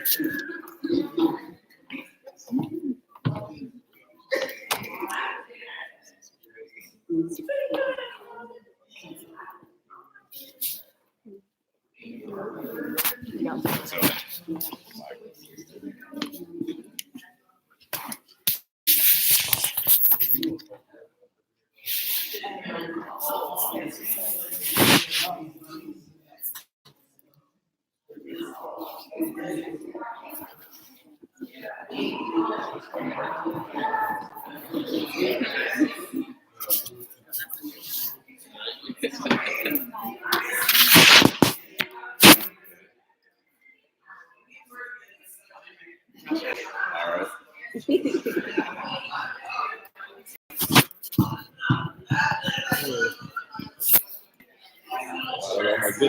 Good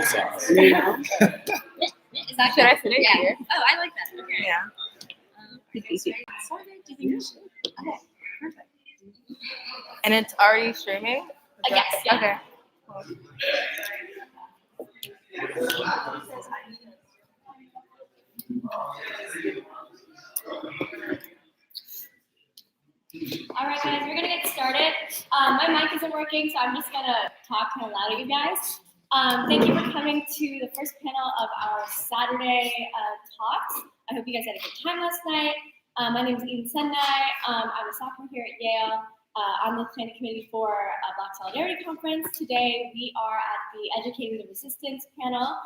song. Is that Should I sit it Yeah. here? Oh, I like that. Okay. Yeah. Started. Do you think we should? Okay. Perfect. And it's already streaming? Yes. Yeah. Okay. All right, guys, we're gonna get started. My mic isn't working, so I'm just gonna talk kind of loud at you guys. Thank you for coming to the first panel of our Saturday talks. I hope you guys had a good time last night. My name is Eden Sendai. I'm a sophomore here at Yale. I'm the planning committee for Black Solidarity Conference. Today we are at the Educating the Resistance panel.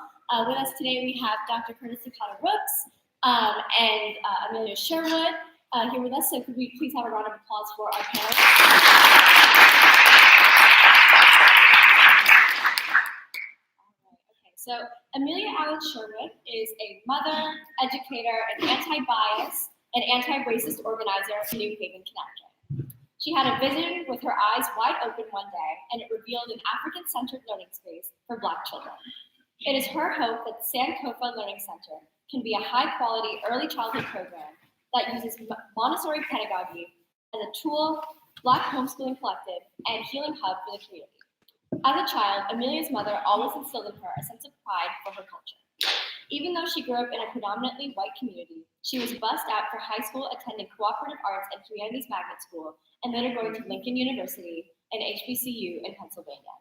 With us today we have Dr. Curtis Sakata Rooks and Amelia Sherwood here with us. So could we please have a round of applause for our panel? So Amelia Allen Sherwood is a mother, educator, and anti-bias and anti-racist organizer in New Haven, Connecticut. She had a vision with her eyes wide open one day, and it revealed an African-centered learning space for Black children. It is her hope that Sankofa Learning Center can be a high-quality early childhood program that uses Montessori pedagogy as a tool, Black homeschooling collective, and healing hub for the community. As a child, Amelia's mother always instilled in her a sense of pride for her culture. Even though she grew up in a predominantly white community, she was bussed out for high school attending Cooperative Arts and Humanities Magnet School and later going to Lincoln University and HBCU in Pennsylvania.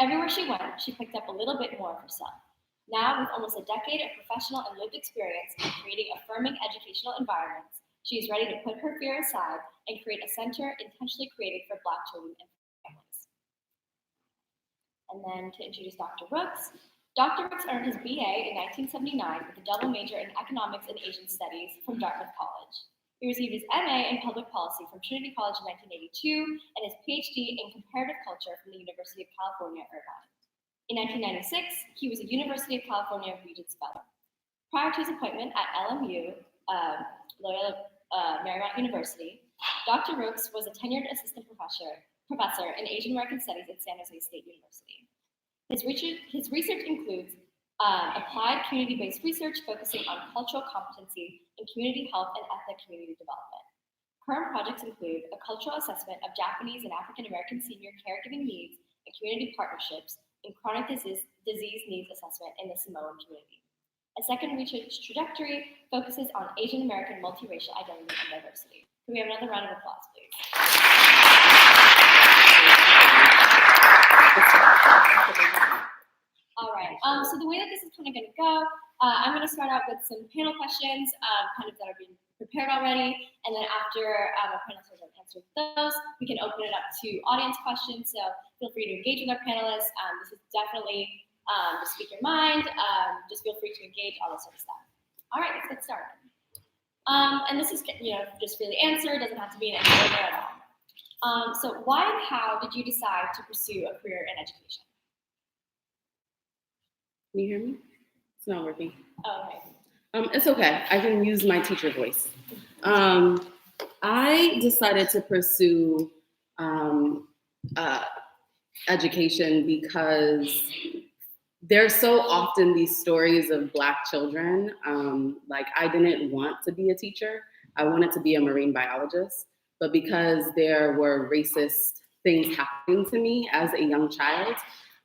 Everywhere she went, she picked up a little bit more of herself. Now, with almost a decade of professional and lived experience in creating affirming educational environments, she is ready to put her fear aside and create a center intentionally created for Black children and families. And then to introduce Dr. Rooks. Dr. Rooks earned his BA in 1979 with a double major in Economics and Asian Studies from Dartmouth College. He received his MA in Public Policy from Trinity College in 1982 and his PhD in Comparative Culture from the University of California, Irvine. In 1996, he was a University of California Regents Fellow. Prior to his appointment at LMU, Loyola Marymount University, Dr. Rooks was a tenured assistant professor in Asian American Studies at San Jose State University. His research includes applied community-based research focusing on cultural competency in community health and ethnic community development. Current projects include a cultural assessment of Japanese and African American senior caregiving needs and community partnerships and chronic disease needs assessment in the Samoan community. A second research trajectory focuses on Asian American multiracial identity and diversity. Can we have another round of applause, please? All right, so the way that this is kind of going to go, I'm going to start out with some panel questions kind of that are being prepared already, and then after our panelists have answered those, we can open it up to audience questions, so feel free to engage with our panelists. This is definitely just speak your mind, just feel free to engage, all this sort of stuff. All right, let's get started. And this is, just really answer, it doesn't have to be in any order at all. So why and how did you decide to pursue a career in education? Can you hear me? It's not working. Oh, okay. It's okay. I can use my teacher voice. I decided to pursue education because there's so often these stories of Black children. Like, I didn't want to be a teacher. I wanted to be a marine biologist. But because there were racist things happening to me as a young child,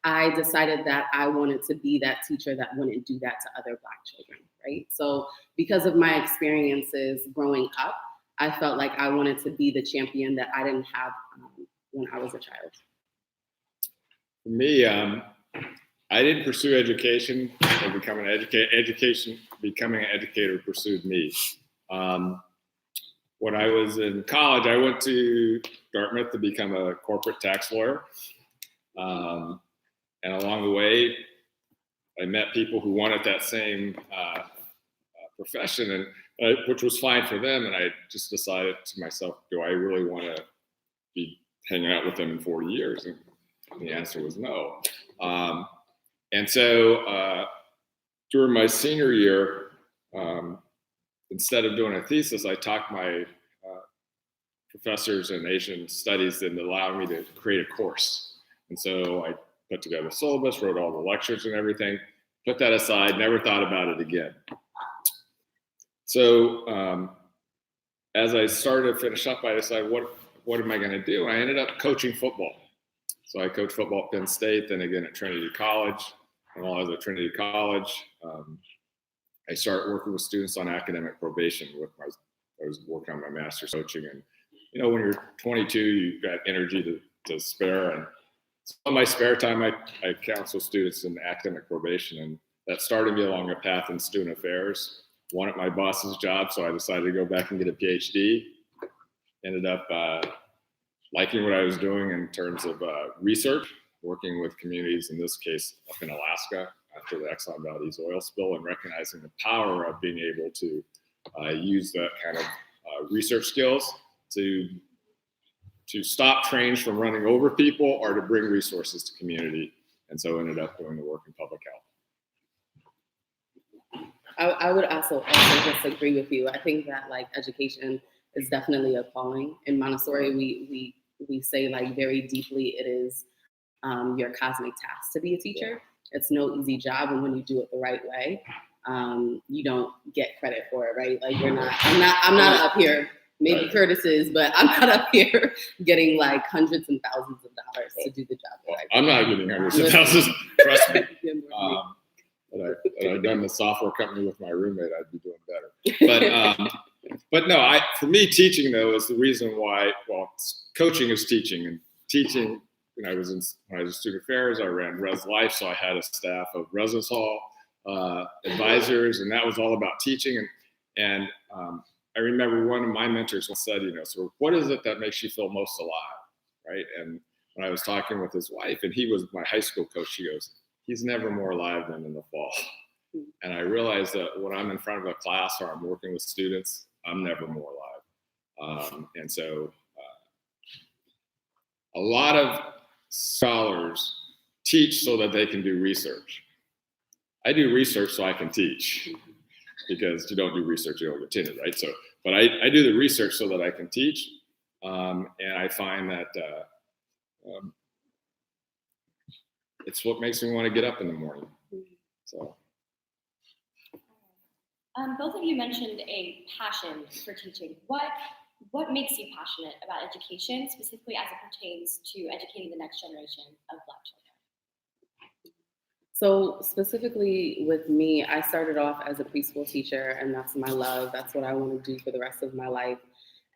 I decided that I wanted to be that teacher that wouldn't do that to other Black children, right? So because of my experiences growing up, I felt like I wanted to be the champion that I didn't have when I was a child. For me, I didn't pursue education or becoming an educator pursued me. When I was in college, I went to Dartmouth to become a corporate tax lawyer. And along the way, I met people who wanted that same profession, and which was fine for them. And I just decided to myself, do I really want to be hanging out with them in 40 years? And the answer was no. And so during my senior year, instead of doing a thesis, I talked my professors in Asian studies into allowing me to create a course. And so I put together a syllabus, wrote all the lectures and everything, put that aside, never thought about it again. So as I started to finish up, I decided, what am I going to do? I ended up coaching football. So I coached football at Penn State, then again at Trinity College. And while I was at Trinity College, I started working with students on academic probation. I was working on my master's coaching. And, you know, when you're 22, you've got energy to spare. And so in my spare time, I counsel students in academic probation. And that started me along a path in student affairs. Wanted my boss's job, so I decided to go back and get a PhD. Ended up liking what I was doing in terms of research, working with communities, in this case up in Alaska after the Exxon Valdez oil spill, and recognizing the power of being able to use that kind of research skills to stop trains from running over people or to bring resources to community. And so ended up doing the work in public health. I would also just agree with you. I think that like education is definitely a calling. In Montessori, we say like very deeply it is your cosmic task to be a teacher. It's no easy job, and when you do it the right way, you don't get credit for it, right? Like I'm not up here. Maybe Curtis is, but I'm not up here getting like hundreds and thousands of dollars to do the job. Well, I'm not getting hundreds of thousands. Trust me. Had I done the software company with my roommate, I'd be doing better. But no, for me, teaching though is the reason why. Well, coaching is teaching, and teaching. When I was in student affairs, I ran Res Life, so I had a staff of residence hall advisors, and that was all about teaching. And I remember one of my mentors once said, so what is it that makes you feel most alive, right? And when I was talking with his wife, and he was my high school coach, she goes, he's never more alive than in the fall. And I realized that when I'm in front of a class or I'm working with students, I'm never more alive. And so a lot of scholars teach so that they can do research. I do research so I can teach, because you don't do research, you don't get tenure, right? So, but I do the research so that I can teach. And I find that it's what makes me want to get up in the morning. So. Both of you mentioned a passion for teaching. What makes you passionate about education, specifically as it pertains to educating the next generation of Black children? So specifically with me, I started off as a preschool teacher, and that's my love. That's what I want to do for the rest of my life.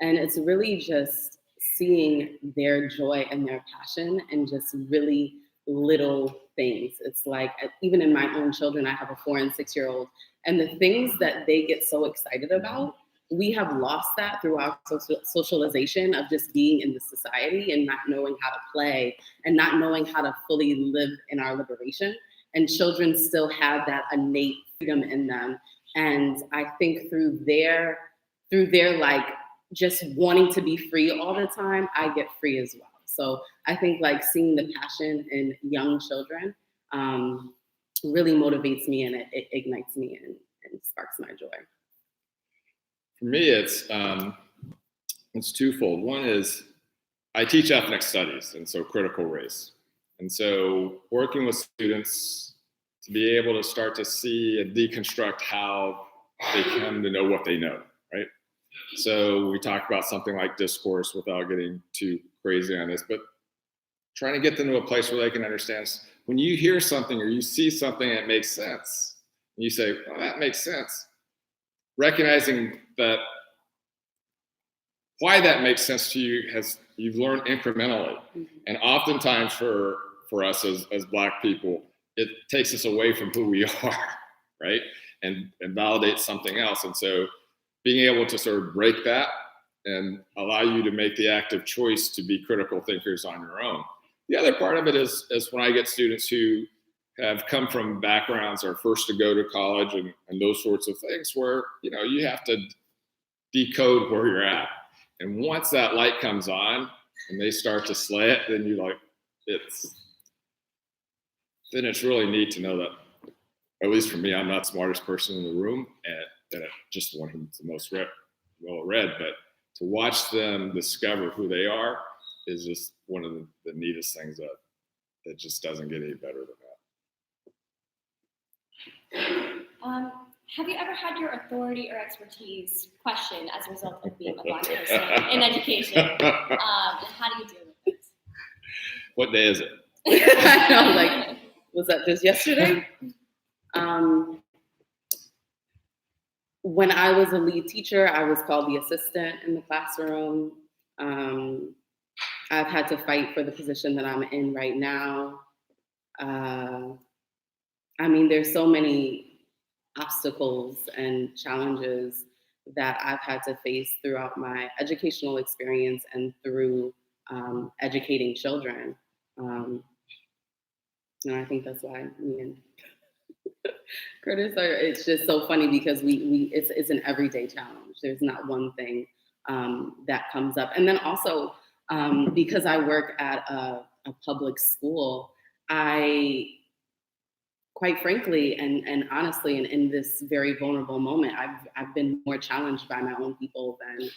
And it's really just seeing their joy and their passion and just really little things. It's like, even in my own children, I have a 4 and 6-year-old, and the things that they get so excited about, we have lost that through our socialization of just being in the society and not knowing how to play and not knowing how to fully live in our liberation. And children still have that innate freedom in them. And I think through their like just wanting to be free all the time, I get free as well. So I think like seeing the passion in young children really motivates me, and it ignites me and sparks my joy. For me, it's twofold. One is I teach ethnic studies, and so critical race. And so working with students to be able to start to see and deconstruct how they come to know what they know, right? So we talk about something like discourse without getting too crazy on this, but trying to get them to a place where they can understand. When you hear something or you see something that makes sense, and you say, "Well, that makes sense," recognizing that why that makes sense to you you've learned incrementally. And oftentimes for us as Black people, it takes us away from who we are, right? And validates something else. And so being able to sort of break that and allow you to make the active choice to be critical thinkers on your own. The other part of it is when I get students who have come from backgrounds are first to go to college and those sorts of things where, you have to decode where you're at. And once that light comes on and they start to slay it, then then it's really neat to know that, at least for me, I'm not the smartest person in the room, and that I'm just the one who's the most well-read, but to watch them discover who they are is just one of the neatest things that just doesn't get any better than that. Have you ever had your authority or expertise questioned as a result of being a Black person in education? And how do you deal with it? What day is it? I know, was that just yesterday? When I was a lead teacher, I was called the assistant in the classroom. I've had to fight for the position that I'm in right now. There's so many obstacles and challenges that I've had to face throughout my educational experience and through educating children. And I think that's why me and Curtis it's just so funny because it's an everyday challenge. There's not one thing that comes up. And then also, because I work at a public school, quite frankly, and honestly, and in this very vulnerable moment, I've been more challenged by my own people than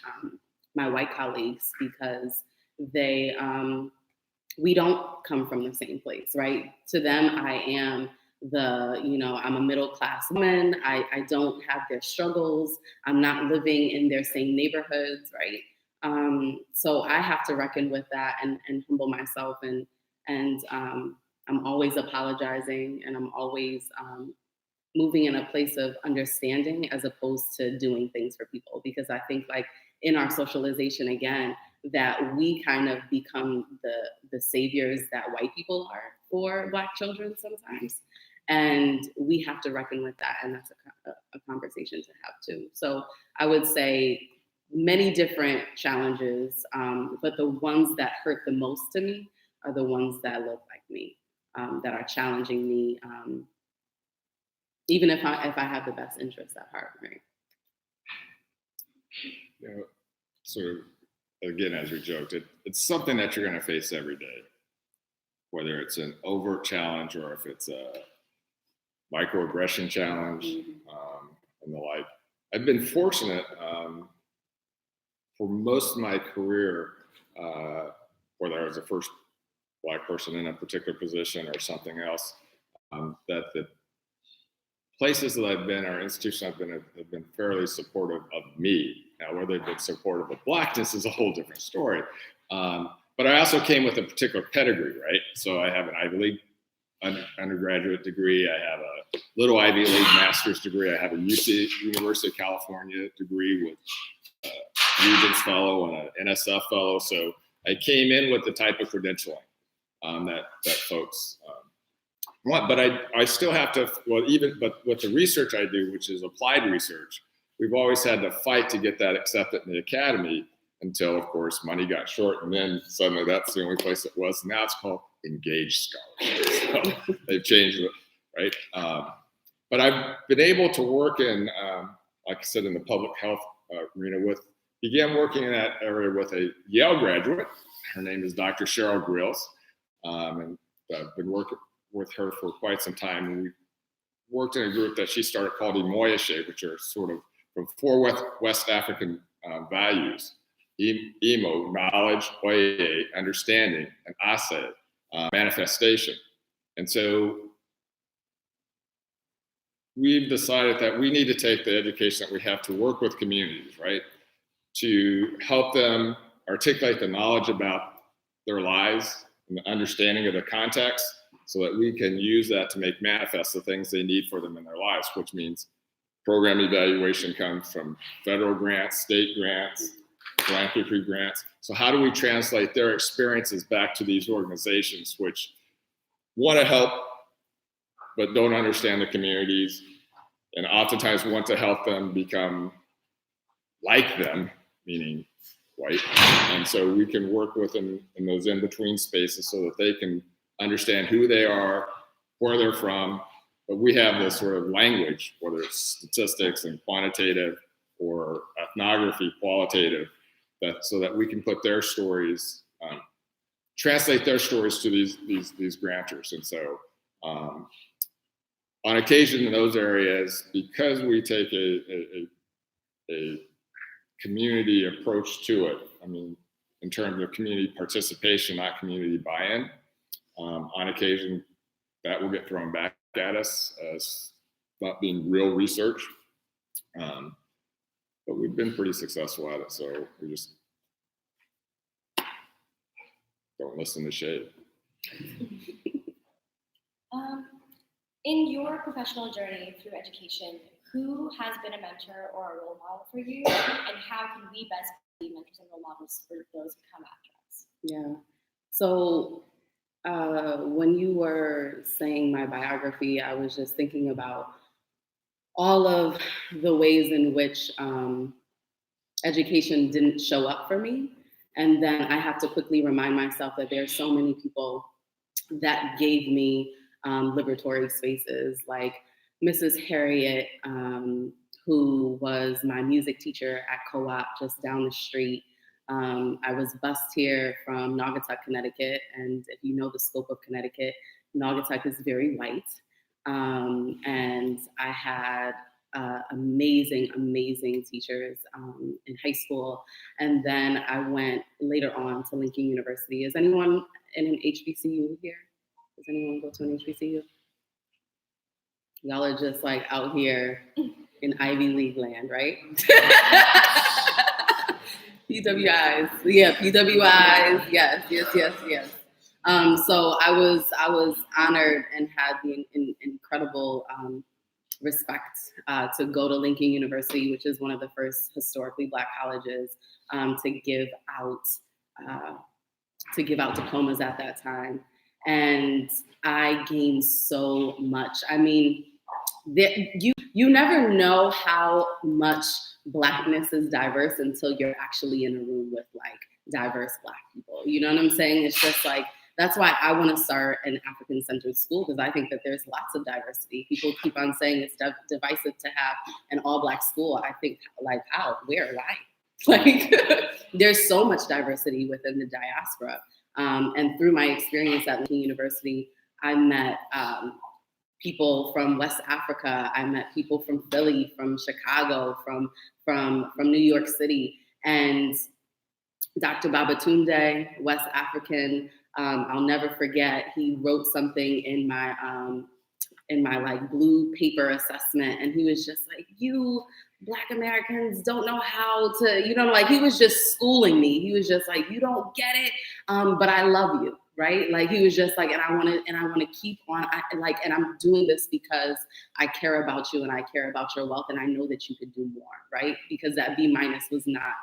my white colleagues because we don't come from the same place, right? To them, I am I'm a middle-class woman. I don't have their struggles. I'm not living in their same neighborhoods, right? So I have to reckon with that and humble myself and I'm always apologizing and I'm always moving in a place of understanding as opposed to doing things for people. Because I think in our socialization, again, that we kind of become the saviors that white people are for Black children sometimes. And we have to reckon with that. And that's a conversation to have too. So I would say many different challenges, but the ones that hurt the most to me are the ones that look like me. That are challenging me, even if I have the best interests at heart, right? Sort of, again, as we joked, it's something that you're going to face every day, whether it's an overt challenge or if it's a microaggression challenge and the like. I've been fortunate for most of my career, whether I was the first Black person in a particular position or something else, that the places that I've been, or institutions I've been, have been fairly supportive of me. Now, whether they've been supportive of Blackness is a whole different story. But I also came with a particular pedigree, right? So I have an Ivy League undergraduate degree. I have a little Ivy League master's degree. I have a UC, University of California degree with a Regents Fellow and an NSF Fellow. So I came in with the type of credentialing that folks want, but I still have to, but with the research I do, which is applied research, we've always had to fight to get that accepted in the academy until, of course, money got short, and then suddenly that's the only place it was. Now it's called engaged scholarship. So they've changed it, right? But I've been able to work in, like I said, in the public health arena began working in that area with a Yale graduate. Her name is Dr. Cheryl Grills. And I've been working with her for quite some time. And we worked in a group that she started called Imoyashe, which are sort of from 4 West African values: Imo, knowledge; Oye, understanding; and Ase, manifestation. And so we've decided that we need to take the education that we have to work with communities, right? To help them articulate the knowledge about their lives and the understanding of the context so that we can use that to make manifest the things they need for them in their lives, which means program evaluation comes from federal grants, state grants, philanthropy grants. So how do we translate their experiences back to these organizations which want to help but don't understand the communities and oftentimes want to help them become like them, meaning white. And so we can work with them in those in-between spaces so that they can understand who they are, where they're from, but we have this sort of language, whether it's statistics and quantitative or ethnography, qualitative, that so that we can put their stories, translate their stories to these grantors. And so on occasion in those areas, because we take a community approach to it, I mean, in terms of community participation, not community buy-in, on occasion that will get thrown back at us as not being real research. But we've been pretty successful at it, so we just don't listen to shade. In your professional journey through education, who has been a mentor or a role model for you, and how can we best be mentors and role models for those who come after us? Yeah. So when you were saying my biography, I was just thinking about all of the ways in which education didn't show up for me. And then I have to quickly remind myself that there are so many people that gave me liberatory spaces, like Mrs. Harriet, who was my music teacher at Co-op just down the street. I was bused here from Naugatuck, Connecticut. And if you know the scope of Connecticut, Naugatuck is very white. And I had amazing, amazing teachers in high school. And then I went later on to Lincoln University. Is anyone in an HBCU here? Does anyone go to an HBCU? Y'all are just like out here in Ivy League land, right? PWIs, yeah, PWIs, yes. So I was honored and had the incredible respect to go to Lincoln University, which is one of the first historically Black colleges to give out diplomas at that time. And I gained so much. I mean, you never know how much Blackness is diverse until you're actually in a room with like diverse Black people. You know what I'm saying? It's just like, that's why I want to start an African-centered school, because I think that there's lots of diversity. People keep on saying it's divisive to have an all-Black school. I think, like, how, where, why? Like, there's so much diversity within the diaspora. And through my experience at Lincoln University, I met people from West Africa. I met people from Philly, from Chicago, from New York City. And Dr. Babatunde, West African, I'll never forget, he wrote something in my like blue paper assessment, and he was just like, you Black Americans don't know how to, you know, like he was just schooling me. He was just like, you don't get it, but I love you, right? Like he was just like, and I want to keep on, and I'm doing this because I care about you and I care about your wealth, and I know that you could do more, right? Because that B- was not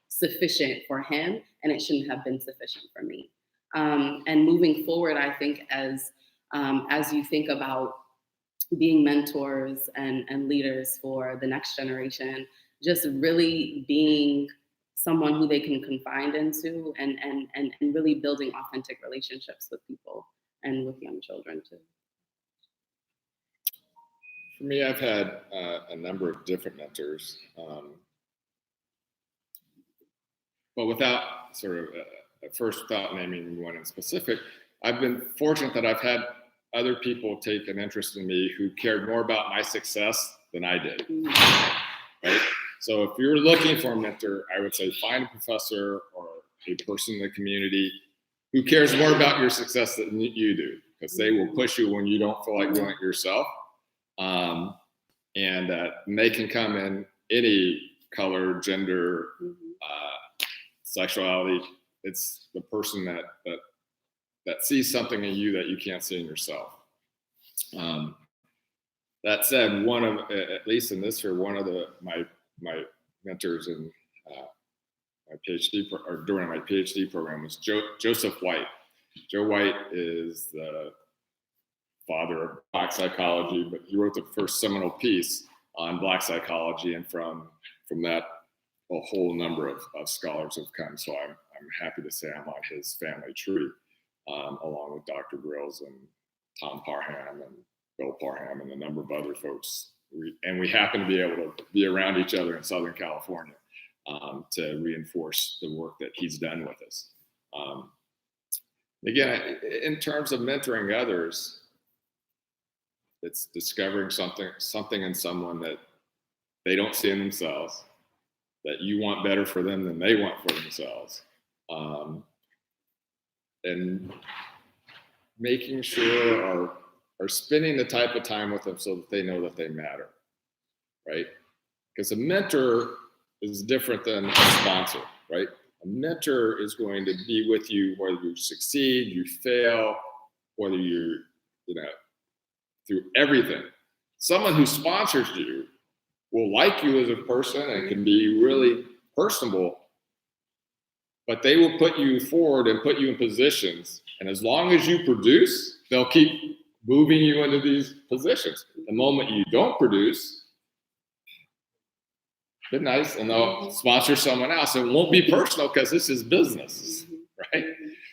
sufficient for him, and it shouldn't have been sufficient for me. And moving forward, I think as you think about being mentors and leaders for the next generation, just really being someone who they can confide into and really building authentic relationships with people and with young children too. For me, I've had a number of different mentors, but without sort of at first without naming one in specific, I've been fortunate that I've had other people take an interest in me who cared more about my success than I did, right? So if you're looking for a mentor, I would say find a professor or a person in the community who cares more about your success than you do, because they will push you when you don't feel like doing it yourself. And they can come in any color, gender, sexuality. It's the person that that sees something in you that you can't see in yourself. That said, at least in this year, one of my mentors in my PhD or during my PhD program was Joseph White. Joe White is the father of Black psychology, but he wrote the first seminal piece on Black psychology, and from that, a whole number of scholars have come. So I'm happy to say I'm on his family tree, along with Dr. Grills and Tom Parham and Bill Parham and a number of other folks. We happen to be able to be around each other in Southern California to reinforce the work that he's done with us. Again, in terms of mentoring others, it's discovering something in someone that they don't see in themselves, that you want better for them than they want for themselves. And making sure or spending the type of time with them so that they know that they matter, right? Because a mentor is different than a sponsor, right? A mentor is going to be with you whether you succeed, you fail, whether you're, through everything. Someone who sponsors you will like you as a person and can be really personable, but they will put you forward and put you in positions. And as long as you produce, they'll keep moving you into these positions. The moment you don't produce, good nice, and they'll sponsor someone else. It won't be personal because this is business, right?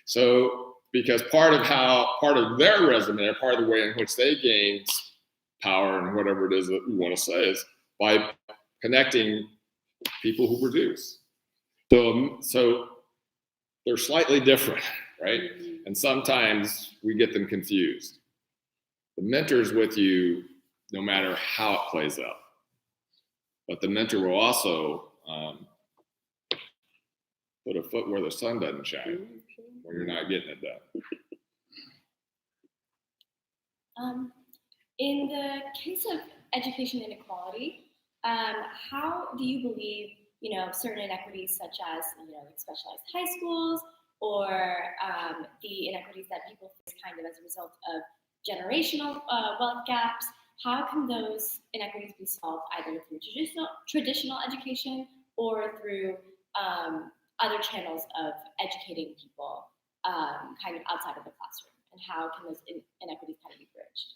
So, because part of their resume, or part of the way in which they gain power and whatever it is that we want to say is by connecting people who produce. So they're slightly different, right? And sometimes we get them confused. The mentor's with you no matter how it plays out. But the mentor will also put a foot where the sun doesn't shine when you're not getting it done. In the case of education inequality, how do you believe, certain inequities such as, specialized high schools or the inequities that people face kind of as a result of generational wealth gaps, how can those inequities be solved either through traditional education or through other channels of educating people kind of outside of the classroom? And how can those inequities kind of be bridged?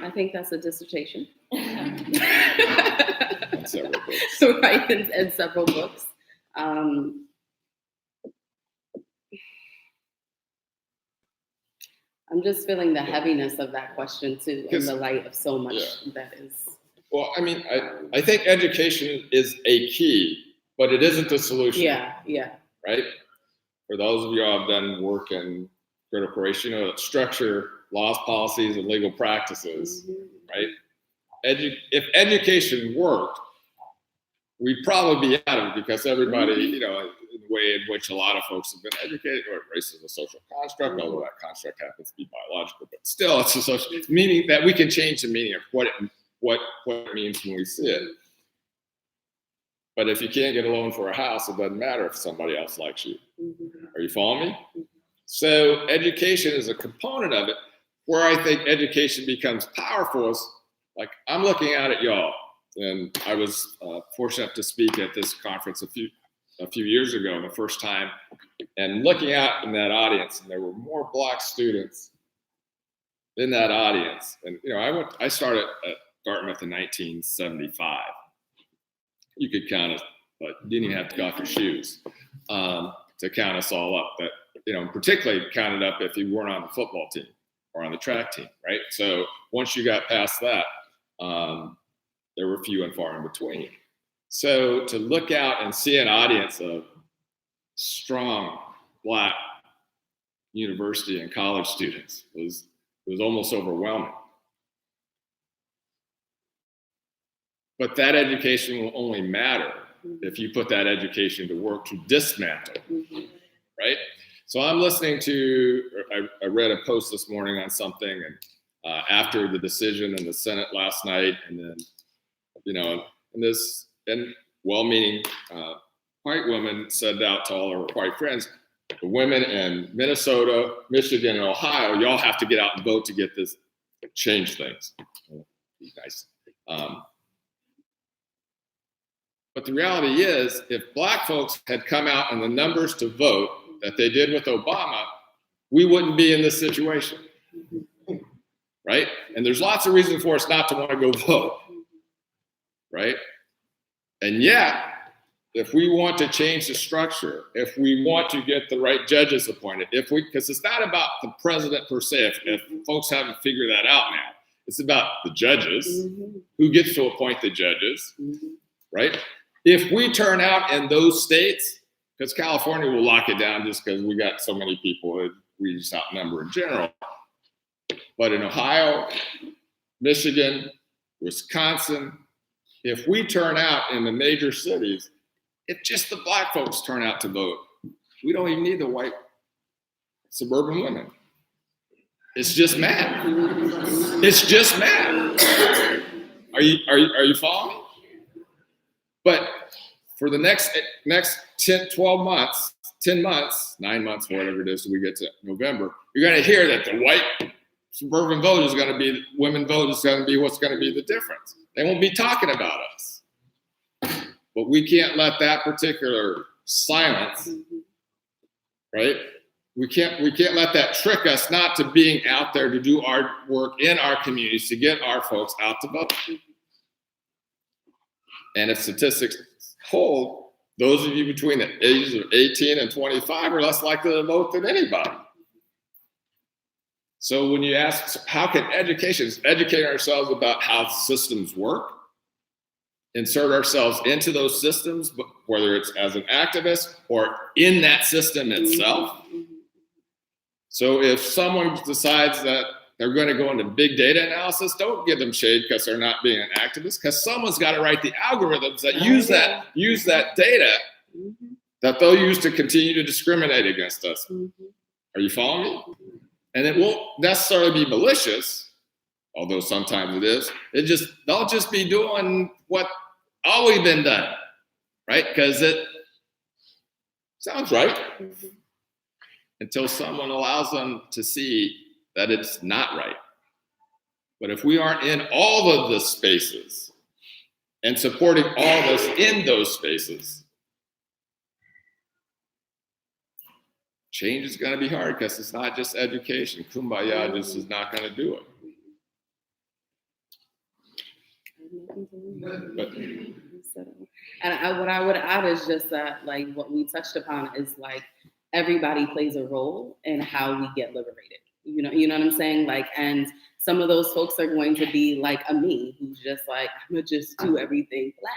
I think that's a dissertation. And several books. Right, and several books. I'm just feeling the heaviness of that question too, in the light of so much that is. Well, I mean, I think education is a key, but it isn't the solution. Yeah. Right? For those of you who have done work in critical race, structure, laws, policies, and legal practices, right? If education worked, we'd probably be out of it because everybody, in the way in which a lot of folks have been educated, or race is a social construct, although that construct happens to be biological, but still it's a social, meaning that we can change the meaning of what it means when we see it. But if you can't get a loan for a house, it doesn't matter if somebody else likes you. Are you following me? So education is a component of it. Where I think education becomes powerful is, like, I'm looking out at y'all, and I was fortunate to speak at this conference a few years ago, the first time, and looking out in that audience, and there were more Black students in that audience. And I started at Dartmouth in 1975. You could count us, but you didn't even have to go off your shoes to count us all up. But particularly counted up if you weren't on the football team or on the track team, right? So once you got past that, there were few and far in between. So to look out and see an audience of strong Black university and college students was almost overwhelming. But that education will only matter if you put that education to work to dismantle, right? So I'm listening to, I read a post this morning on something, and after the decision in the Senate last night, and then, and well-meaning white woman said out to all her white friends, the women in Minnesota, Michigan, and Ohio, y'all have to get out and vote to get this, change things. Be nice. But the reality is, if Black folks had come out in the numbers to vote that they did with Obama, we wouldn't be in this situation, right? And there's lots of reasons for us not to want to go vote, right? And yet, if we want to change the structure, if we want to get the right judges appointed, because it's not about the president per se, if folks haven't figured that out now, it's about the judges, who gets to appoint the judges, right? If we turn out in those states, because California will lock it down just because we got so many people, we just outnumber in general. But in Ohio, Michigan, Wisconsin, if we turn out in the major cities, if just the Black folks turn out to vote, we don't even need the white suburban women. It's just math. It's just math. Are you following me? But for the next 10 months, 9 months, whatever it is, so we get to November, you're going to hear that the white suburban vote is going to be, women vote is going to be what's going to be the difference. They won't be talking about us. But we can't let that particular silence, right? We can't let that trick us not to being out there to do our work in our communities to get our folks out to vote. And if statistics hold, those of you between the ages of 18 and 25 are less likely to vote than anybody. So when you ask, how can educate ourselves about how systems work, insert ourselves into those systems, whether it's as an activist or in that system itself. So if someone decides that they're going to go into big data analysis, don't give them shade because they're not being an activist, because someone's got to write the algorithms that use that data that they'll use to continue to discriminate against us. Are you following me? And it won't necessarily be malicious, although sometimes it is. They'll just be doing what always been done, right? Because it sounds right until someone allows them to see that it's not right. But if we aren't in all of the spaces and supporting all of us in those spaces, change is going to be hard because it's not just education. Kumbaya just is not going to do it. And what I would add is just that, like, what we touched upon is like everybody plays a role in how we get liberated. You know what I'm saying? Like, and some of those folks are going to be like a me, who's just like, I'm gonna just do everything Black.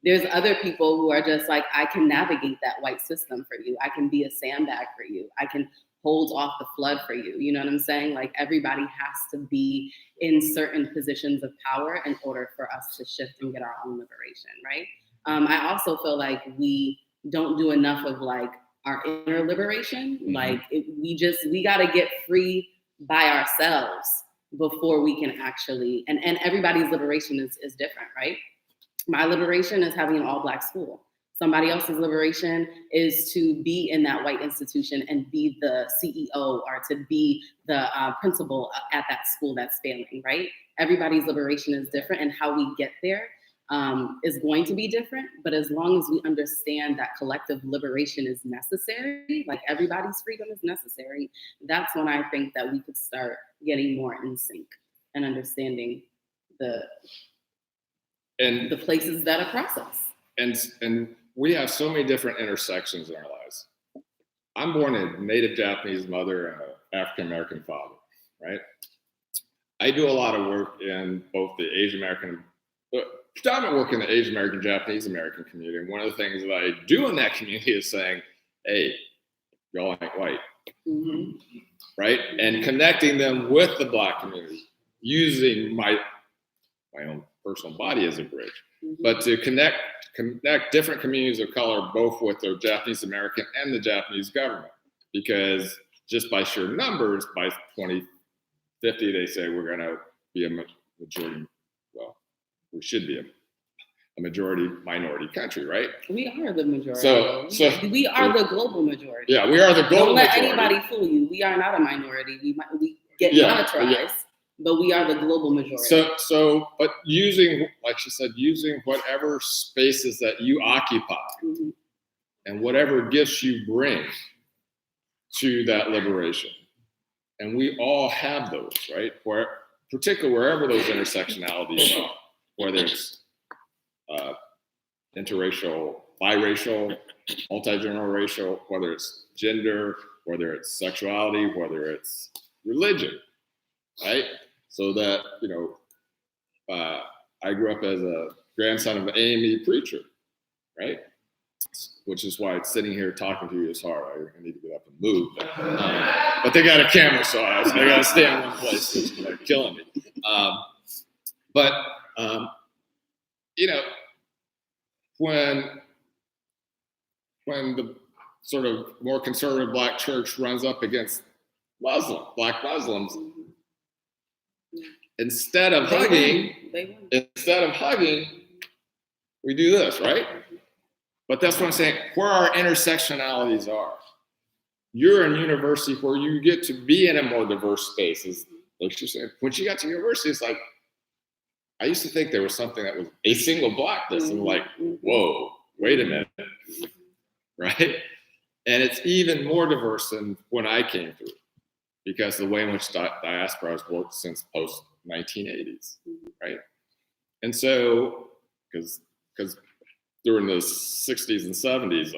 There's other people who are just like, I can navigate that white system for you. I can be a sandbag for you. I can hold off the flood for you. You know what I'm saying? Like, everybody has to be in certain positions of power in order for us to shift and get our own liberation, right? I also feel like we don't do enough of like our inner liberation. Like, we got to get free by ourselves before we can actually, and everybody's liberation is different, right? My liberation is having an all Black school. Somebody else's liberation is to be in that white institution and be the CEO or to be the principal at that school that's failing, right? Everybody's liberation is different, and how we get there is going to be different. But as long as we understand that collective liberation is necessary, like everybody's freedom is necessary, that's when I think that we could start getting more in sync and understanding the places that are processed. And we have so many different intersections in our lives. I'm born a native Japanese mother and an African-American father, right? I do a lot of work in both the Asian American, predominant work in the Asian American, Japanese American community. And one of the things that I do in that community is saying, hey, y'all ain't white, right? And connecting them with the Black community, using my own personal body as a bridge, but to connect different communities of color, both with the Japanese American and the Japanese government, because just by sheer numbers, by 2050, they say we're going to be a majority. Well, we should be a majority minority country, right? We are the majority. So we are the global majority. Yeah, we are the global Don't let majority. anybody fool you. We are not a minority. We get Yeah, monetized, but we are the global majority. But using, like she said, using whatever spaces that you occupy Mm-hmm. and whatever gifts you bring to that liberation. And we all have those, right? Particularly wherever those intersectionalities are, whether it's interracial, biracial, multi-generational, whether it's gender, whether it's sexuality, whether it's religion, right? So that, I grew up as a grandson of an AME preacher, right? Which is why sitting here talking to you is hard. I need to get up and move. But they got a camera, so I got to stay in one place. It's like killing me. When the sort of more conservative Black church runs up against Black Muslims, instead of hugging, we do this, right? But that's what I'm saying, where our intersectionalities are. You're in university where you get to be in a more diverse space. Like she said, when she got to university, it's like, I used to think there was something that was a single Blackness. And I'm like, whoa, wait a minute, right? And it's even more diverse than when I came through, because the way in which diaspora has worked since post-1980s, right? And so, because during the 60s and 70s,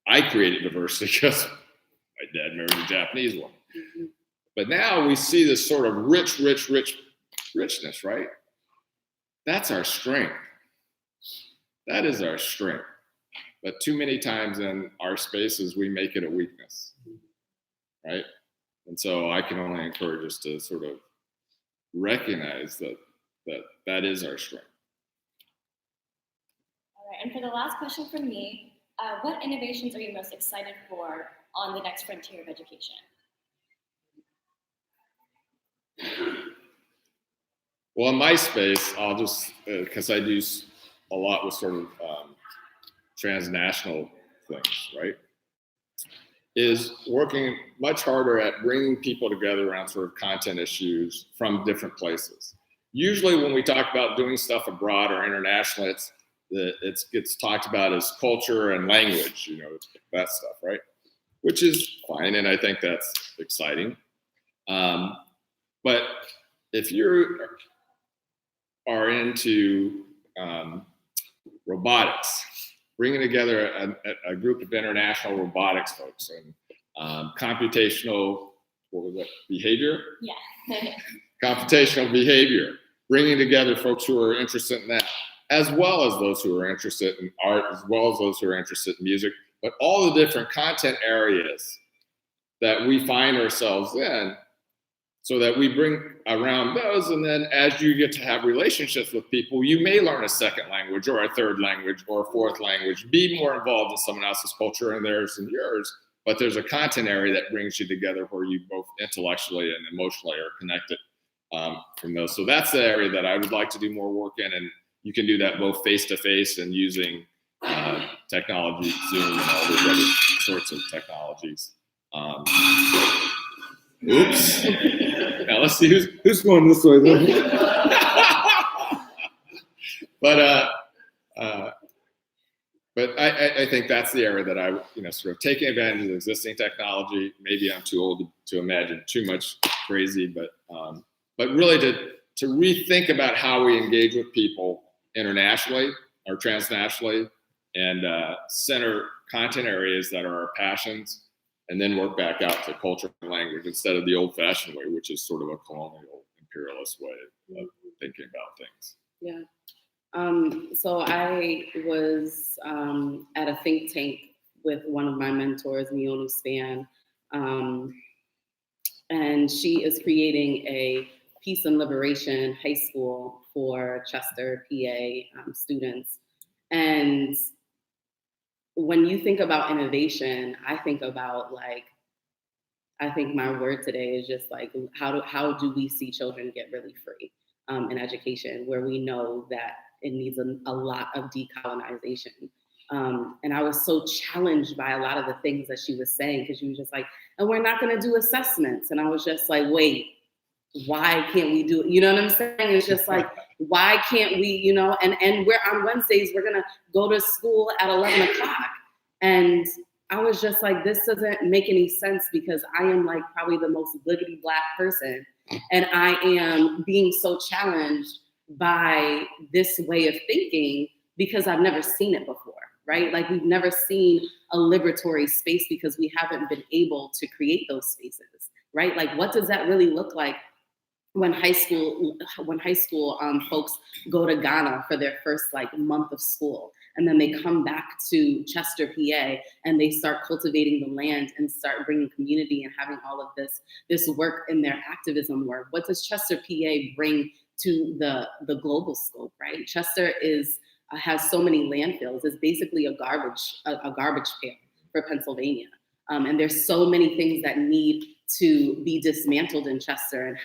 I created diversity because my dad married a Japanese woman. But now we see this sort of richness, right? That's our strength. That is our strength. But too many times in our spaces, we make it a weakness, right? And so I can only encourage us to sort of recognize that is our strength. All right, and for the last question from me, what innovations are you most excited for on the next frontier of education? Well, in my space, I'll just, because I do a lot with sort of transnational things, right? Is working much harder at bringing people together around sort of content issues from different places. Usually when we talk about doing stuff abroad or internationally, it gets talked about as culture and language, that stuff, right? Which is fine, and I think that's exciting. But if you are into robotics, bringing together a group of international robotics folks and computational, behavior? Yeah. Computational behavior, bringing together folks who are interested in that, as well as those who are interested in art, as well as those who are interested in music, but all the different content areas that we find ourselves in, so that we bring around those. And then as you get to have relationships with people, you may learn a second language or a third language or a fourth language, be more involved in someone else's culture and theirs and yours. But there's a content area that brings you together where you both intellectually and emotionally are connected from those. So that's the area that I would like to do more work in. And you can do that both face-to-face and using technology, Zoom and all those other sorts of technologies. Oops. Now let's see who's going this way. But I think that's the area that I, sort of taking advantage of existing technology. Maybe I'm too old to imagine too much crazy, but really to rethink about how we engage with people internationally or transnationally, and center content areas that are our passions, and then work back out to culture and language instead of the old-fashioned way, which is sort of a colonial imperialist way of thinking about things. Yeah. So I was at a think tank with one of my mentors, Mionu Span, and she is creating a peace and liberation high school for Chester, PA students. And when you think about innovation, I think my word today is just how do we see children get really free in education, where we know that it needs a lot of decolonization. And I was so challenged by a lot of the things that she was saying, because she was just like, and we're not going to do assessments. And I was just like, wait, why can't we do it? You know what I'm saying? It's just like, why can't we, you know, and we're on Wednesdays, we're going to go to school at 11 o'clock. And I was just like, this doesn't make any sense, because I am like probably the most bliggity Black person. And I am being so challenged by this way of thinking because I've never seen it before, right? Like, we've never seen a liberatory space because we haven't been able to create those spaces, right? Like, what does that really look like when high school folks go to Ghana for their first like month of school, and then they come back to Chester, PA, and they start cultivating the land and start bringing community and having all of this work in their activism work? What does Chester, PA bring to the global scope, right? Chester has so many landfills. It's basically a garbage pail for Pennsylvania. And there's so many things that need to be dismantled in Chester, and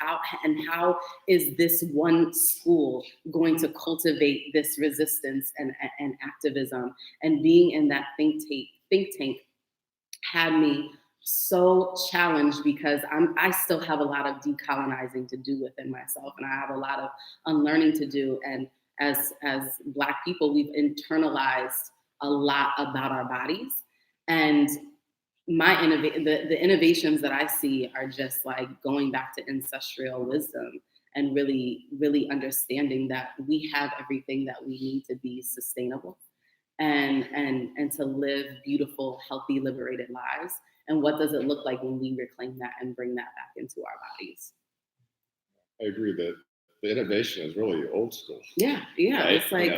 how is this one school going to cultivate this resistance and activism? And being in that think tank had me so challenged, because I still have a lot of decolonizing to do within myself, and I have a lot of unlearning to do. And as Black people, we've internalized a lot about our bodies, and the innovations that I see are just like going back to ancestral wisdom and really, really understanding that we have everything that we need to be sustainable and to live beautiful, healthy, liberated lives. And what does it look like when we reclaim that and bring that back into our bodies? I agree that the innovation is really old school. Yeah. Right? It's like,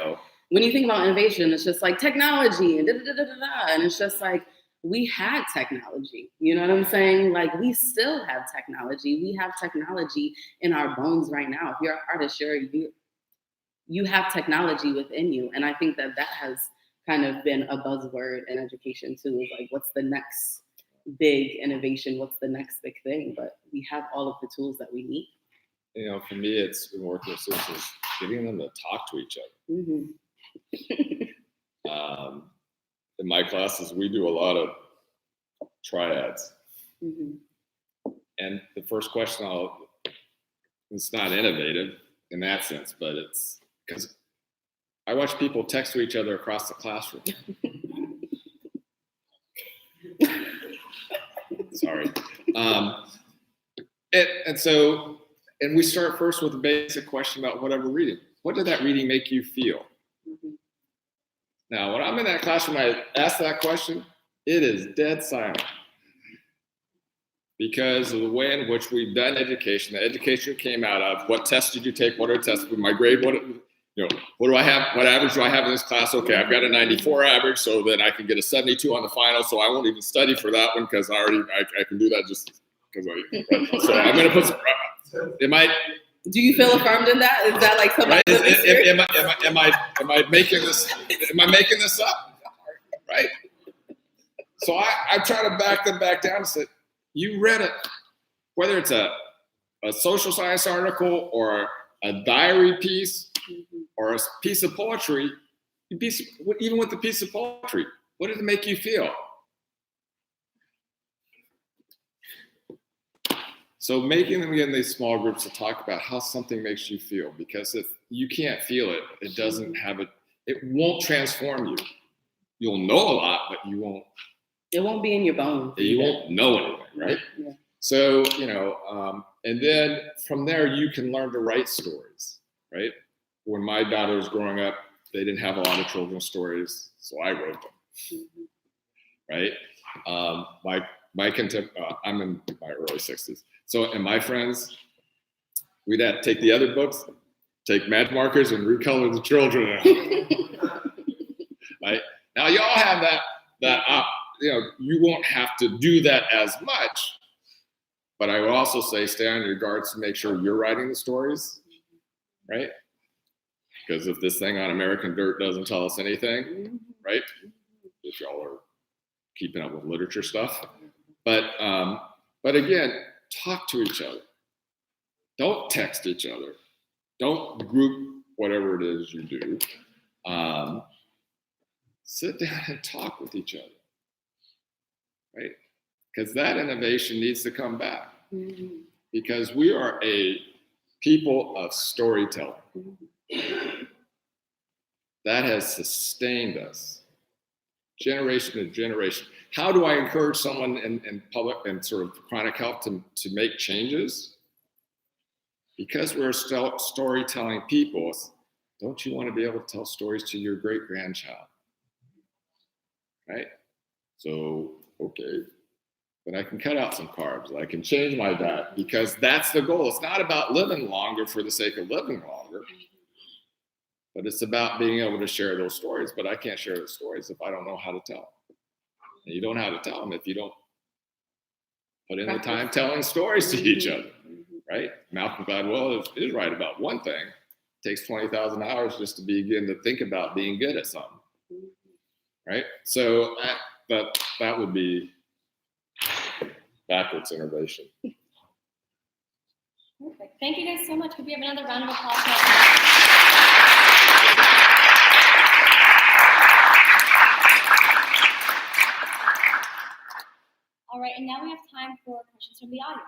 when you think about innovation, it's just like technology and and it's just like, we had technology, you know what I'm saying? Like, we still have technology. We have technology in our bones right now. If you're an artist, you have technology within you. And I think that has kind of been a buzzword in education too, is like, what's the next big innovation? What's the next big thing? But we have all of the tools that we need. You know, for me, it's been working with students is getting them to talk to each other. Mm-hmm. In my classes, we do a lot of triads. Mm-hmm. And the first question it's not innovative in that sense, but it's because I watch people text to each other across the classroom. Sorry. And we start first with a basic question about whatever reading. What did that reading make you feel? Mm-hmm. Now, when I'm in that classroom, I ask that question, it is dead silent. Because of the way in which we've done education, the education came out of what tests did you take, what are tests, my grade, what do I have, what average do I have in this class? Okay, I've got a 94 average, so then I can get a 72 on the final, so I won't even study for that one because I can do that just because so I'm gonna put some, do you feel affirmed in that? Is that like somebody? Right? Am I making this? Am I making this up? Right. So I try to back them back down and say, you read it, whether it's a social science article or a diary piece or a piece of poetry. Even with the piece of poetry, what did it make you feel? So making them get in these small groups to talk about how something makes you feel, because if you can't feel it, it doesn't have it won't transform you. You'll know a lot, but you won't. It won't be in your bones. You won't know anything, right? Yeah. So, and then from there, you can learn to write stories, right? When my daughter was growing up, they didn't have a lot of children's stories, so I wrote them, right? I'm in my early 60s. So, and my friends, we'd have to take the other books, take match markers and recolor the children. Right? Now, y'all have that you won't have to do that as much, but I would also say stay on your guards to make sure you're writing the stories, right? Because if this thing on American Dirt doesn't tell us anything, right? If y'all are keeping up with literature stuff. But again, talk to each other. Don't text each other. Don't group whatever it is you do, sit down and talk with each other, right? Because that innovation needs to come back. Mm-hmm. Because we are a people of storytelling. That has sustained us generation to generation. How do I encourage someone in public and sort of chronic health to make changes? Because we're still storytelling people, don't you want to be able to tell stories to your great-grandchild? Right? So, okay, then I can cut out some carbs. I can change my diet because that's the goal. It's not about living longer for the sake of living longer, but it's about being able to share those stories. But I can't share those stories if I don't know how to tell them. And you don't know how to tell them if you don't put in the time telling stories to each other, right? Malcolm Gladwell is right about one thing. It takes 20,000 hours just to begin to think about being good at something, right? So that would be backwards innovation. Perfect. Thank you guys so much. Could we have another round of applause? All right, and now we have time for questions from the audience.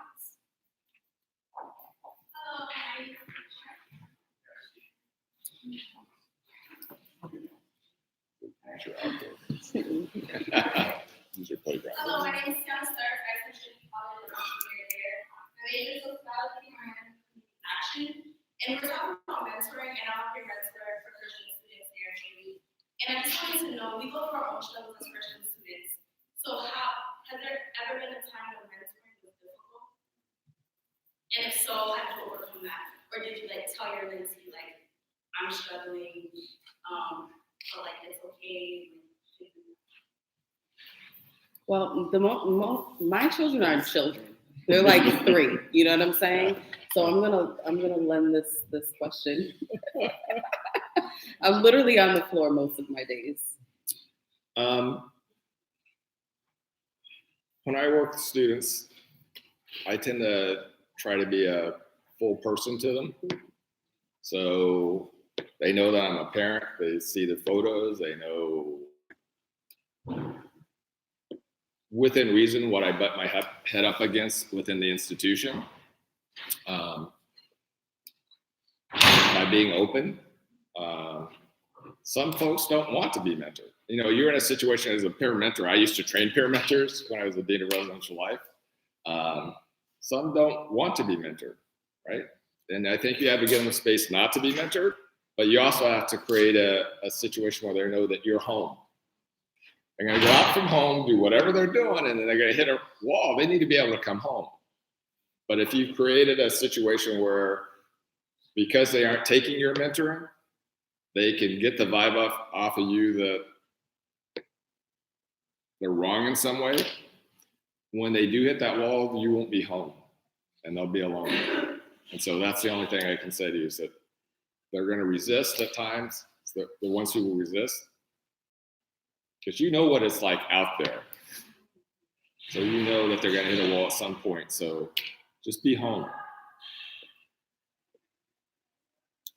These are playground. Hello, my name is Tiana Stark. I officially followed the here there. My major is sociology and action. And we're talking about mentoring, and I'm a mentor for Christian students here at JV. And I just wanted to know, we go through our own struggles as Christian students. So has there ever been a time when mentoring was difficult? And if so, how did you overcome that? Or did you tell your mentee I'm struggling, but it's okay? Well, my children are children. They're like 3. You know what I'm saying? So I'm gonna lend this question. I'm literally on the floor most of my days. When I work with students, I tend to try to be a full person to them. So they know that I'm a parent. They see the photos. They know within reason what I butt my head up against within the institution. By being open. Some folks don't want to be mentored. You're in a situation as a peer mentor. I used to train peer mentors when I was the dean of residential life. Some don't want to be mentored, right? And I think you have to give them a space not to be mentored, but you also have to create a situation where they know that you're home. They're going to go out from home, do whatever they're doing, and then they're going to hit a wall. They need to be able to come home. But if you've created a situation where, because they aren't taking your mentoring, they can get the vibe off of you that they're wrong in some way, when they do hit that wall, you won't be home and they'll be alone. And so that's the only thing I can say to you is that they're going to resist at times. It's the ones who will resist, because you know what it's like out there. So you know that they're going to hit a wall at some point. So just be home.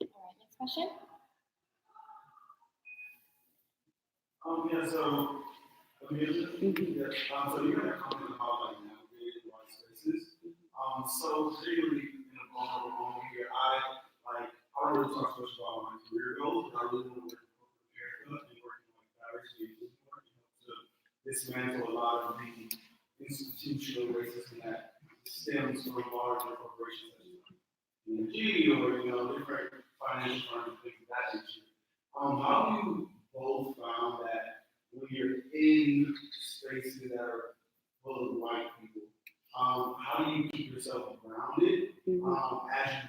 All right, next question. So you're going to comment about navigating white spaces. So particularly in a vulnerable moment here, I don't really talk so much about my career goals, but I really want to work in corporate America and working like various engagement work, to dismantle a lot of the institutional racism that stems from larger corporations like P&G or different financial firms and things of that nature. How do you both found that when you're in spaces that are full of white people, how do you keep yourself grounded as you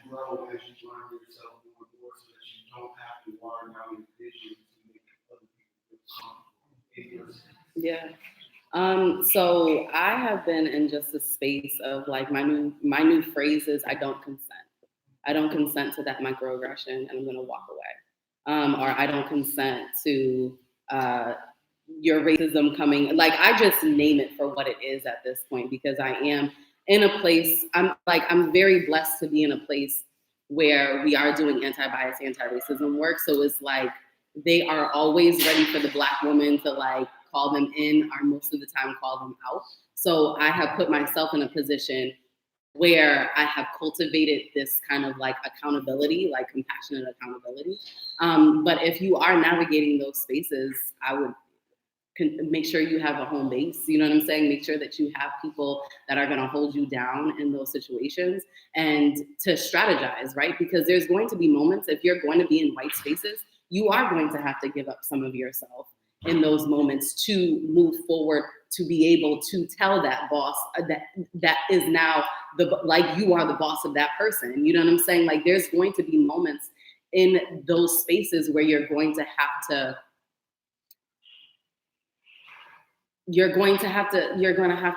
grow, as you learn yourself more and more, so that you don't have to water down your vision to make other people feel comfortable? Yeah. So I have been in just a space of my new phrase is I don't consent. I don't consent to that microaggression, and I'm going to walk away. Or I don't consent to your racism coming. I just name it for what it is at this point, because I am in a place, I'm very blessed to be in a place where we are doing anti-bias, anti-racism work. So it's like they are always ready for the Black woman to like call them in, or most of the time call them out. So I have put myself in a position where I have cultivated this kind of like accountability, like compassionate accountability. But if you are navigating those spaces, I would make sure you have a home base. You know what I'm saying? Make sure that you have people that are going to hold you down in those situations and to strategize, right? Because there's going to be moments, if you're going to be in white spaces, you are going to have to give up some of yourself in those moments to move forward, to be able to tell that boss that is now like you are the boss of that person. You know what I'm saying? Like there's going to be moments in those spaces where you're going to have to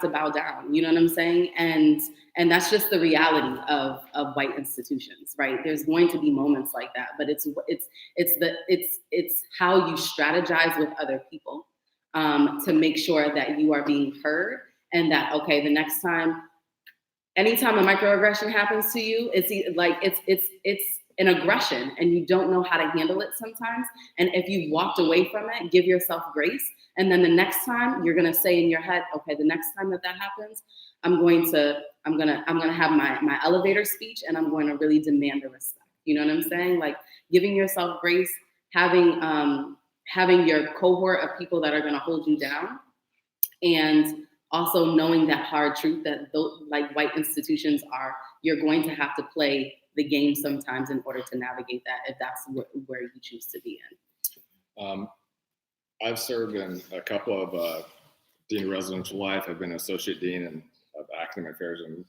bow down. You know what I'm saying? And that's just the reality of white institutions, right? There's going to be moments like that, but it's how you strategize with other people to make sure that you are being heard, and that, okay, the next time, anytime a microaggression happens to you, it's an aggression and you don't know how to handle it sometimes. And if you walked away from it, give yourself grace. And then the next time you're going to say in your head, okay, the next time that happens, I'm going to have my elevator speech, and I'm going to really demand the respect. You know what I'm saying? Like giving yourself grace, having your cohort of people that are going to hold you down, and also knowing that hard truth that like white institutions you're going to have to play the game sometimes in order to navigate that, if that's where you choose to be in. I've served in a couple of Dean of Residential Life. I've been Associate Dean of Academic Affairs and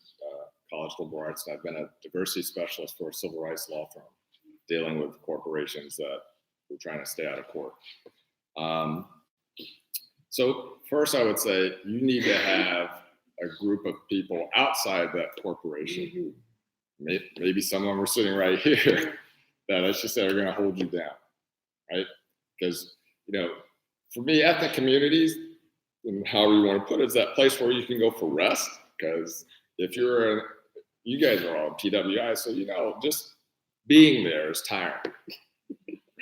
College Liberal Arts, and I've been a diversity specialist for a civil rights law firm dealing with corporations that were trying to stay out of court. So first I would say you need to have a group of people outside that corporation. Maybe some of them are sitting right here that, let's just say, are going to hold you down, right? Because, for me, ethnic communities, and however you want to put it, is that place where you can go for rest. Because if you guys are all PWI, so, just being there is tiring,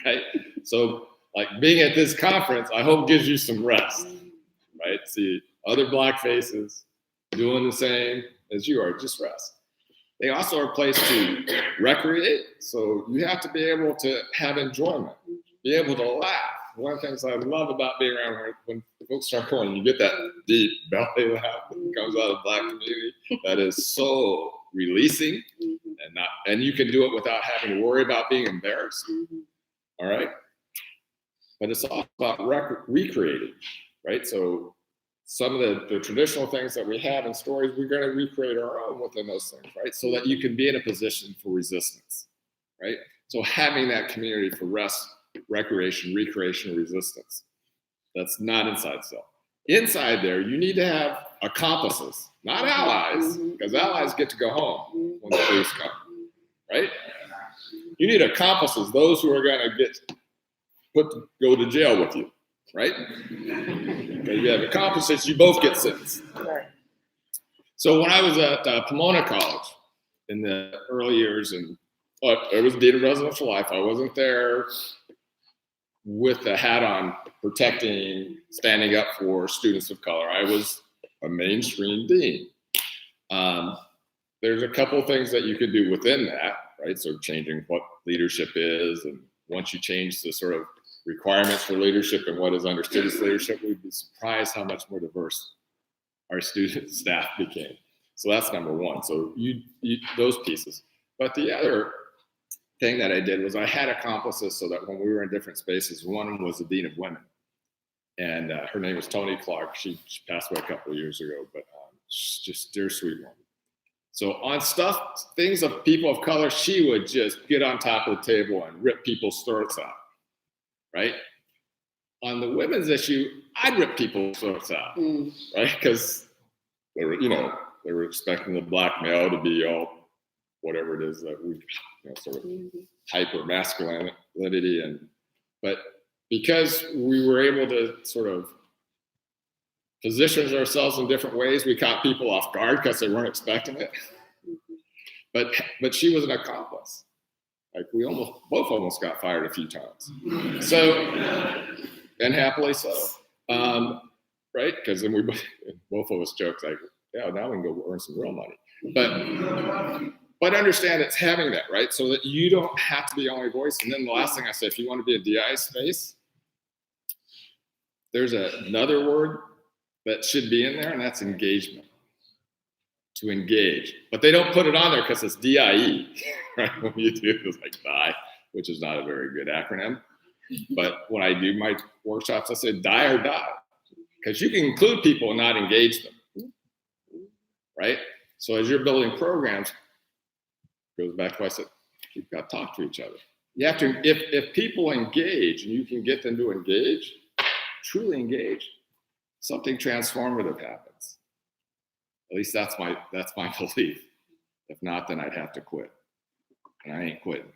right? So, like being at this conference, I hope gives you some rest, right? See other Black faces doing the same as you are, just rest. They also are a place to recreate, so you have to be able to have enjoyment, be able to laugh. One of the things I love about being around when folks start going, you get that deep belly laugh that comes out of the Black community that is so releasing, and you can do it without having to worry about being embarrassed. All right, but it's all about recreating, right? So some of the traditional things that we have in stories, we're going to recreate our own within those things, right? So that you can be in a position for resistance, right? So having that community for rest, recreation, recreation, resistance, that's not inside self. Inside there, you need to have accomplices, not allies, because allies get to go home when the police come, right? You need accomplices, those who are going to go to jail with you, right? Because you have accomplices, you both get sentenced. So when I was at Pomona College in the early years, and it was Dean of Residential Life, I wasn't there with the hat on protecting, standing up for students of color. I was a mainstream dean. There's a couple of things that you can do within that, right? So changing what leadership is, and once you change the sort of requirements for leadership and what is understood as leadership, we'd be surprised how much more diverse our student staff became. So that's number one. So you those pieces. But the other thing that I did was I had accomplices so that when we were in different spaces, one was the Dean of Women. And her name was Toni Clark. She passed away a couple of years ago, but she's just dear sweet woman. So on things of people of color, she would just get on top of the table and rip people's throats out, right? On the women's issue, I'd rip people's throats out, right? Because they were expecting the Black male to be all whatever it is that we, sort of hyper masculinity, but because we were able to sort of position ourselves in different ways, we caught people off guard because they weren't expecting it. But she was an accomplice, Like we both almost got fired a few times. So, and happily so. Right? Because then we both of us joked like, yeah, now we can go earn some real money. But understand it's having that, right? So that you don't have to be the only voice. And then the last thing I say, if you want to be a DI space, there's another word that should be in there, and that's engagement. To engage. But they don't put it on there because it's DIE, right? When you do it's like die, which is not a very good acronym. But when I do my workshops, I say die or die. Because you can include people and not engage them. Right? So as you're building programs, goes back to what I said, you've got to talk to each other. You have to, if people engage and you can get them to engage, truly engage, something transformative happens. At least that's my belief. If not, then I'd have to quit. And I ain't quitting.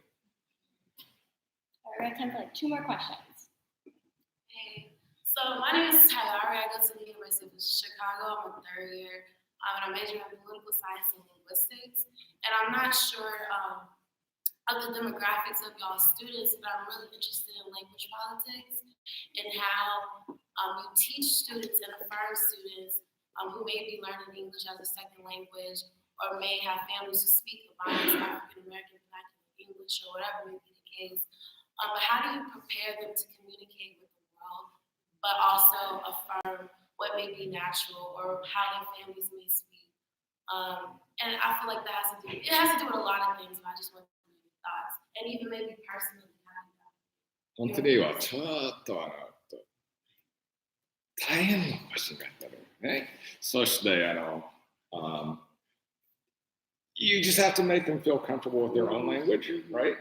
All right, we have time for like 2 more questions. Hey, so my name is Tyler. I go to the University of Chicago. I'm a 3rd year. And I'm majoring in political science and linguistics. And I'm not sure of the demographics of y'all students, but I'm really interested in language politics and how you teach students and affirm students who may be learning English as a second language or may have families who speak a biased African American, Black English, or whatever may be the case. But how do you prepare them to communicate with the world, but also affirm what may be natural or how their families may speak? And I feel like that has to do with a lot of things, but I just want to know your thoughts. And even maybe personally. 本当にはちょっと大変なquestionがあったのね。そしてyou just have to make them feel comfortable with their own language, right?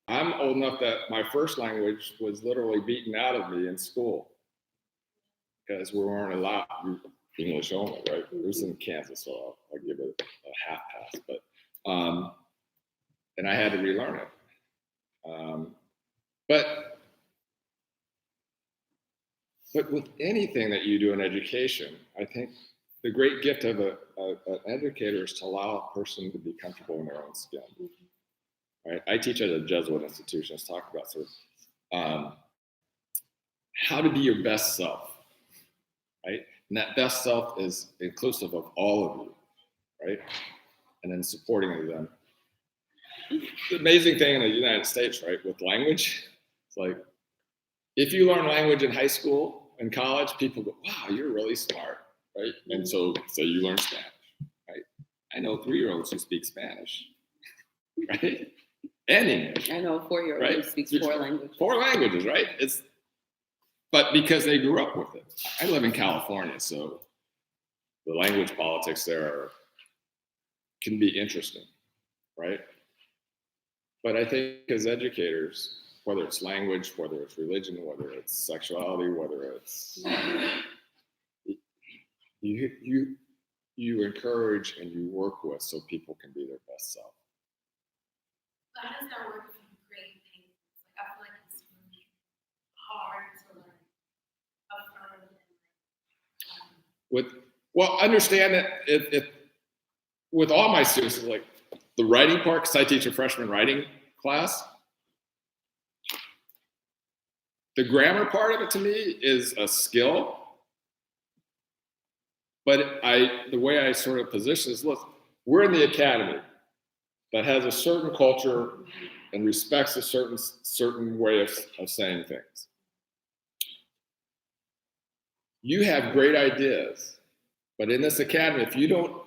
I'm old enough that my first language was literally beaten out of me in school because we weren't allowed English only, right? It was in Kansas, so I'll give it a half pass. But and I had to relearn it. But with anything that you do in education, I think the great gift of an educator is to allow a person to be comfortable in their own skin. Right? I teach at a Jesuit institution. Let's talk about sort of how to be your best self, right? And that best self is inclusive of all of you, right? And then supporting them. The amazing thing in the United States, right, with language, it's like if you learn language in high school and college, people go, "Wow, you're really smart," right? And so you learn Spanish, right? I know 3-year-olds who speak Spanish, right? And English. I know a 4-year-old right? who speaks 4 languages. 4 languages, right? But because they grew up with it. I live in California, so the language politics there can be interesting, right? But I think as educators, whether it's language, whether it's religion, whether it's sexuality, whether it's you encourage and you work with so people can be their best self. So how does that work if you create things? Like I feel like it's really hard to learn. Understand that if with all my students, it's like the writing part, because I teach a freshman writing class. The grammar part of it to me is a skill, but the way I sort of position is, look, we're in the academy that has a certain culture and respects a certain way of saying things. You have great ideas, but in this academy, if you don't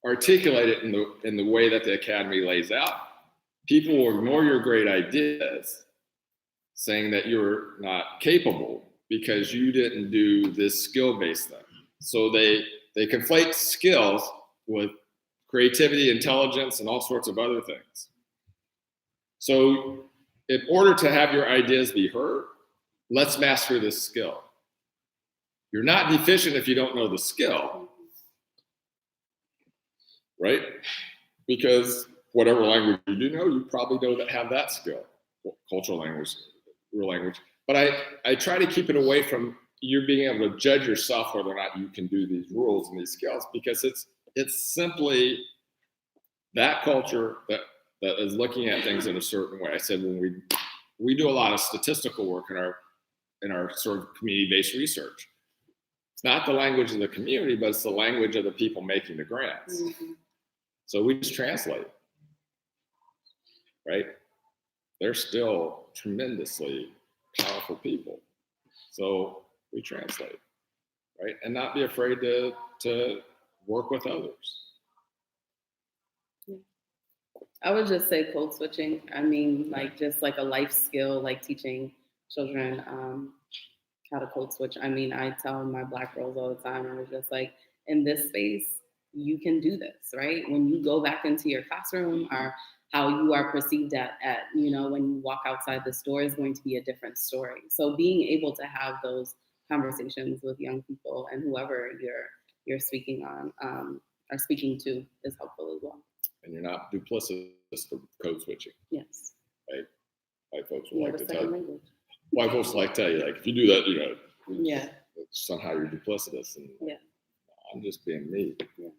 articulate it in the way that the academy lays out, people will ignore your great ideas, saying that you're not capable because you didn't do this skill-based thing. So they conflate skills with creativity, intelligence, and all sorts of other things. So in order to have your ideas be heard, let's master this skill. You're not deficient if you don't know the skill, right? Because whatever language you do know, you probably know that have that skill, cultural language, real language. But I try to keep it away from you being able to judge yourself whether or not you can do these rules and these skills, because it's simply that culture, that that is looking at things in a certain way. I said when we do a lot of statistical work in our sort of community-based research. It's not the language of the community, but it's the language of the people making the grants. Mhm. So we just translate, right? They're still tremendously powerful people. So we translate, right? And not be afraid to work with others. I would just say code switching. I mean, like just like a life skill, like teaching children how to code switch. I mean, I tell my Black girls all the time, I was just like, in this space, you can do this, right? When you go back into your classroom, or how you are perceived at when you walk outside the store is going to be a different story. So being able to have those conversations with young people and whoever you're speaking on or speaking to is helpful as well. And you're not duplicitous for code switching. Yes. Right? White folks You will have like a to tell second you. language. White folks like to tell you, like, if you do that, Yeah. somehow you're duplicitous. And Yeah. I'm just being me. Mhm.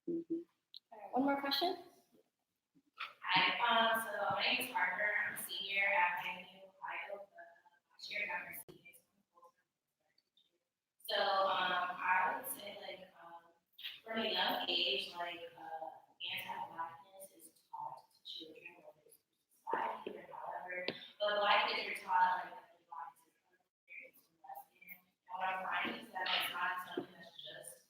All right, one more question. Hi, so my name is Parker. I'm a senior at IMU Ohio, but last year I got my senior school. So I would say from a young age, anti-blackness is taught to children, whether it's society or however. But Black kids are taught that blackness is unfair, it's less than. And what I'm finding is that it's not something that's just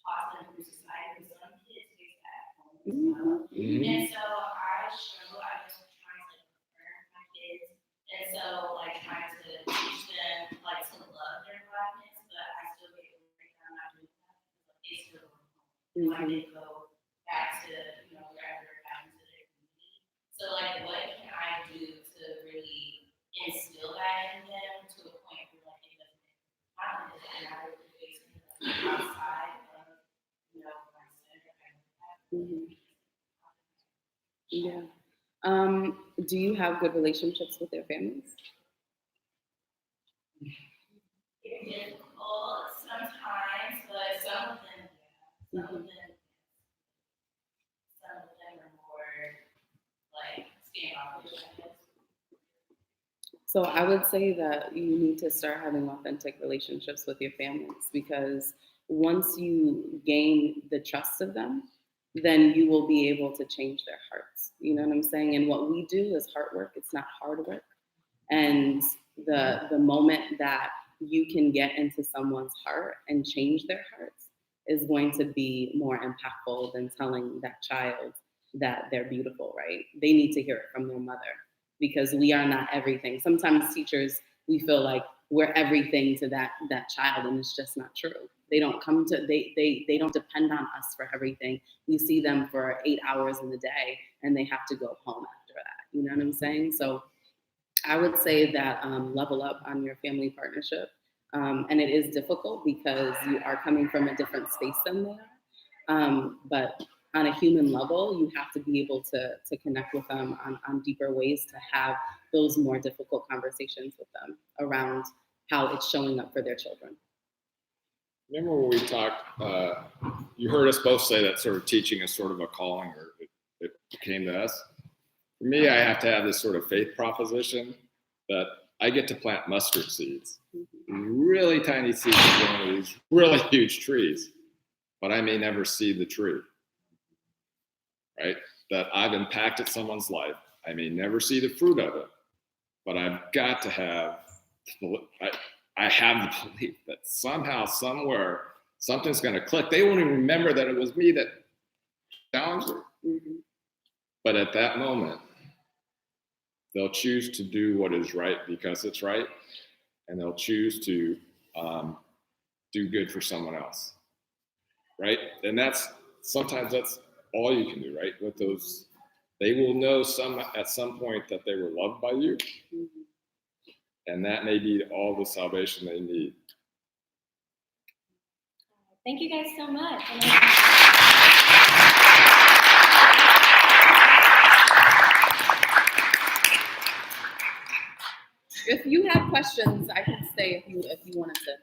taught to them through society. Some kids face that at home as well. Mhm. And so I struggle, I guess, with trying to learn my kids. And so trying to teach them to love their blackness, but I still get worried that I'm not doing that because they still go home. When they go back to, wherever back into their community. So what can I do to really instill that in them to a point where it doesn't matter what they're facing outside of, my center. Yeah. Do you have good relationships with your families? It's difficult sometimes, but some of them, yeah. Some of them are more standoffish, I guess. So I would say that you need to start having authentic relationships with your families, because once you gain the trust of them, then you will be able to change their hearts. You know what I'm saying? And what we do is hard work. It's not hard work. And the moment that you can get into someone's heart and change their hearts is going to be more impactful than telling that child that they're beautiful, right? They need to hear it from their mother, because we are not everything. Sometimes teachers, we feel like we're everything to that child, and it's just not true. They don't come to, they don't depend on us for everything. We see them for 8 hours in the day and they have to go home after that. You know what I'm saying? So I would say that level up on your family partnership. And it is difficult because you are coming from a different space than they are. But on a human level, you have to be able to connect with them on deeper ways to have those more difficult conversations with them around how it's showing up for their children. Remember when we talked, you heard us both say that sort of teaching is sort of a calling, or it came to us. For me, I have to have this sort of faith proposition that I get to plant mustard seeds, really tiny seeds growing into these really huge trees, but I may never see the tree, right? That I've impacted someone's life. I may never see the fruit of it, but I've got to have, I have the belief that somehow, somewhere, something's going to click. They won't even remember that it was me that challenged her. Mm-hmm. But at that moment, they'll choose to do what is right because it's right, and they'll choose to do good for someone else, right? And sometimes that's all you can do, right? With those, they will know at some point that they were loved by you, and that may be all the salvation they need. Thank you guys so much. If you have questions, I can stay if you wanted to